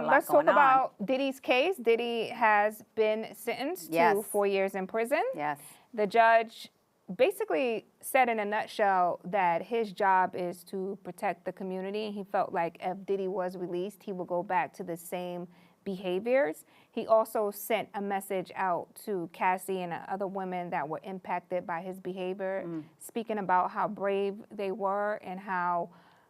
let's talk about Diddy's case. Diddy has been sentenced to 4 years in prison. Yes. The judge basically said in a nutshell that his job is to protect the community. He felt like if Diddy was released, he would go back to the same behaviors. He also sent a message out to Cassie and other women that were impacted by his behavior, speaking about how brave they were and how,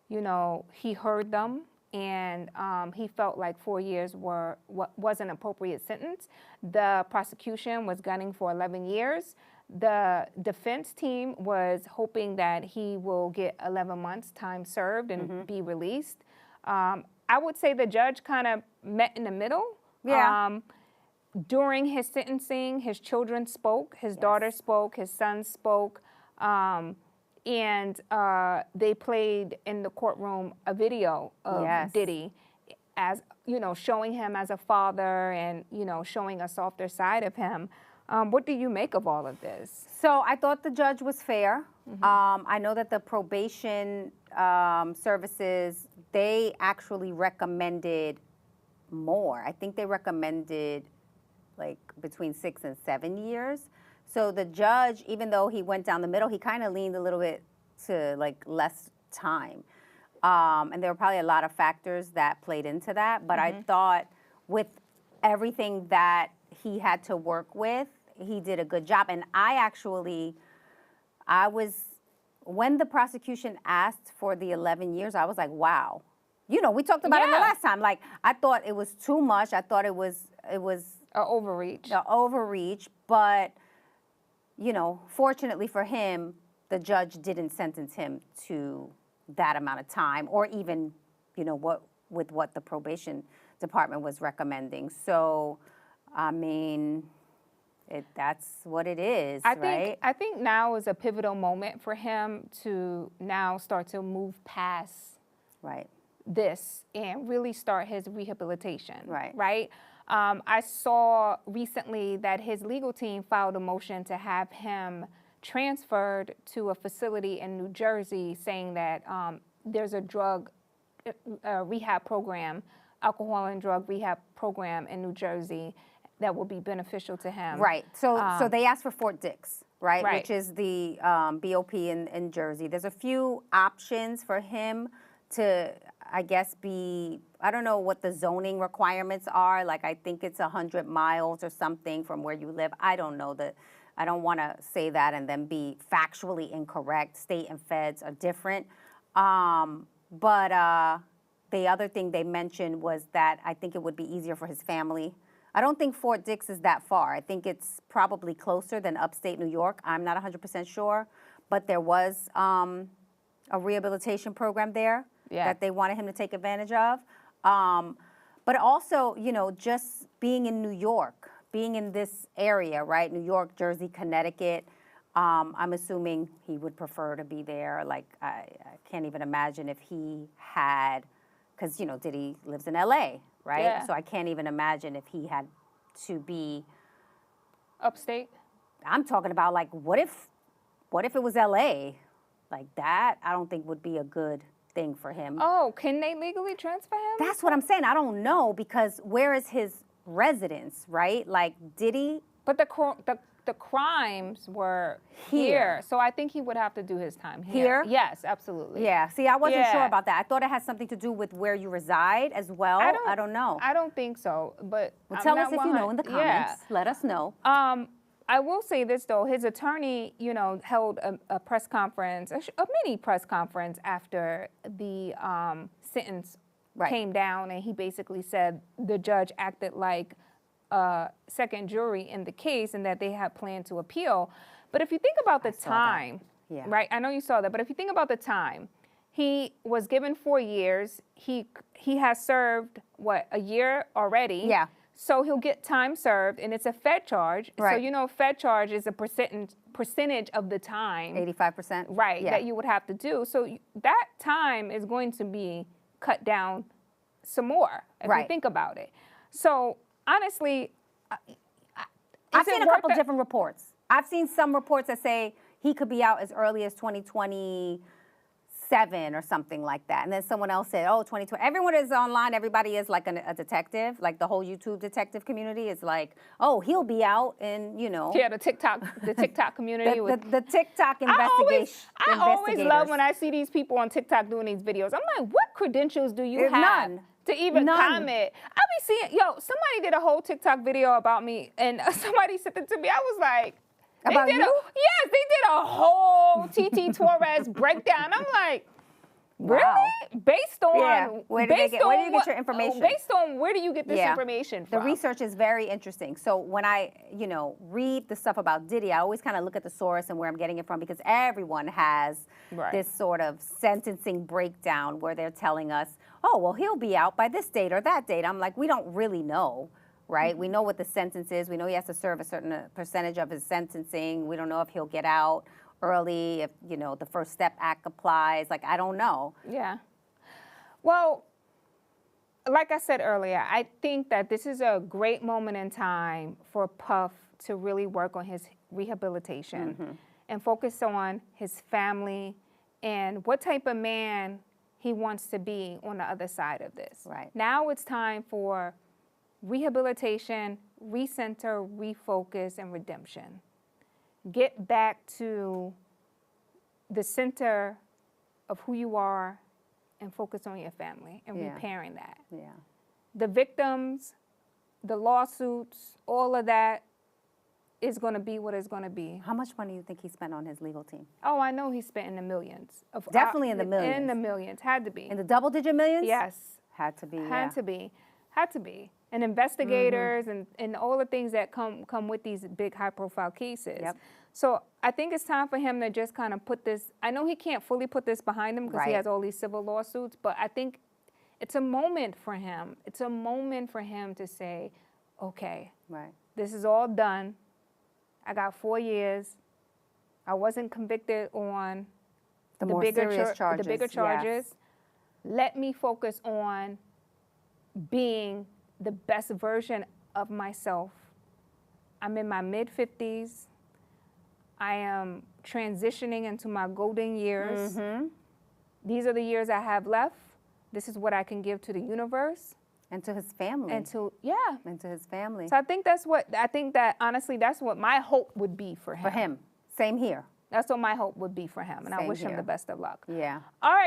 you know, he heard them. And he felt like 4 years was an appropriate sentence. The prosecution was gunning for 11 years. The defense team was hoping that he will get 11 months time served and be released. I would say the judge kind of met in the middle. Yeah. During his sentencing, his children spoke, his daughter spoke, his son spoke, and they played in the courtroom a video of Diddy, as you know, showing him as a father and, you know, showing a softer side of him. What do you make of all of this? So I thought the judge was fair. I know that the probation services, they actually recommended more. I think they recommended like between 6 and 7 years. So the judge, even though he went down the middle, he kind of leaned a little bit to like less time. And there were probably a lot of factors that played into that. But I thought with everything that he had to work with, he did a good job. And when the prosecution asked for the 11 years, I was like, wow. You know, we talked about it the last time. Like, I thought it was too much. I thought it was an overreach. An overreach. But, you know, fortunately for him, the judge didn't sentence him to that amount of time or even, you know, what the probation department was recommending. So, I mean, that's what it is, right? I think now is a pivotal moment for him to now start to move past this and really start his rehabilitation. Right? I saw recently that his legal team filed a motion to have him transferred to a facility in New Jersey, saying that there's a drug rehab program, alcohol and drug rehab program in New Jersey that will be beneficial to him. Right. So they asked for Fort Dix, right? Which is the BOP in Jersey. There's a few options for him to, I guess, I don't know what the zoning requirements are. Like, I think it's 100 miles or something from where you live. I don't know that. I don't want to say that and then be factually incorrect. State and feds are different. But the other thing they mentioned was that I think it would be easier for his family. I don't think Fort Dix is that far. I think it's probably closer than upstate New York. I'm not 100% sure. But there was a rehabilitation program there that they wanted him to take advantage of. But also, you know, just being in New York, being in this area, right? New York, Jersey, Connecticut. I'm assuming he would prefer to be there. Like, I can't even imagine if he had, because, you know, Diddy lives in LA, right? Yeah. So I can't even imagine if he had to be upstate. I'm talking about, like, what if it was LA? Like, that I don't think would be a good thing for him. Oh, can they legally transfer him? That's what I'm saying. I don't know, because where is his residence, right? Like, Diddy. But the crimes were here. So I think he would have to do his time here. Yes, absolutely. Yeah. See, I wasn't sure about that. I thought it had something to do with where you reside as well. I don't know. I don't think so. But well, tell us if you know in the comments. Let us know. I will say this, though. His attorney, you know, held a press conference, a mini press conference after the sentence came down, and he basically said the judge acted like second jury in the case and that they had planned to appeal. But if you think about the time, right? I know you saw that, but if you think about the time, he was given 4 years. He has served, what, a year already? Yeah. So he'll get time served, and it's a Fed charge. Right. So, you know, Fed charge is a percentage of the time. 85%. Right, that you would have to do. So that time is going to be cut down some more if you think about it. So honestly, I've seen a couple different reports. I've seen some reports that say he could be out as early as 2027. 7 or something like that. And then someone else said, oh, 2020. Everyone is online. Everybody is like a detective. Like the whole YouTube detective community is like, oh, he'll be out in, you know. Yeah, the TikTok community. the TikTok investigation. I always love when I see these people on TikTok doing these videos. I'm like, what credentials do you have? None. To even comment. I be seeing, somebody did a whole TikTok video about me, and somebody sent it to me. I was like, about you? Yes, they did a whole TT Torres breakdown. I'm like, really? Wow. Based on where do you get your information? Based on where do you get this information from? The research is very interesting. So when I, read the stuff about Diddy, I always kind of look at the source and where I'm getting it from, because everyone has this sort of sentencing breakdown where they're telling us, oh, well, he'll be out by this date or that date. I'm like, we don't really know. Right? We know what the sentence is. We know he has to serve a certain percentage of his sentencing. We don't know if he'll get out early, if, the First Step Act applies. Like, I don't know. Yeah. Well, like I said earlier, I think that this is a great moment in time for Puff to really work on his rehabilitation and focus on his family and what type of man he wants to be on the other side of this. Right. Now it's time for rehabilitation, recenter, refocus, and redemption. Get back to the center of who you are and focus on your family and repairing that. Yeah. The victims, the lawsuits, all of that is going to be what it's going to be. How much money do you think he spent on his legal team? Oh, I know he spent in the millions. Definitely in the millions. In the millions. Had to be. In the double-digit millions? Yes. Had to be, Had to be. Had to be. And investigators and all the things that come with these big high-profile cases. Yep. So I think it's time for him to just kind of put this, I know he can't fully put this behind him because he has all these civil lawsuits, but I think it's a moment for him. It's a moment for him to say, okay, this is all done. I got 4 years. I wasn't convicted on the bigger charges. Yes. Let me focus on being the best version of myself. I'm in my mid-50s. I am transitioning into my golden years. These are the years I have left. This is what I can give to the universe. And to his family. And to his family. So I think honestly, that's what my hope would be for him. For him. Same here. That's what my hope would be for him. And I wish him here. the best of luck. Yeah. All right.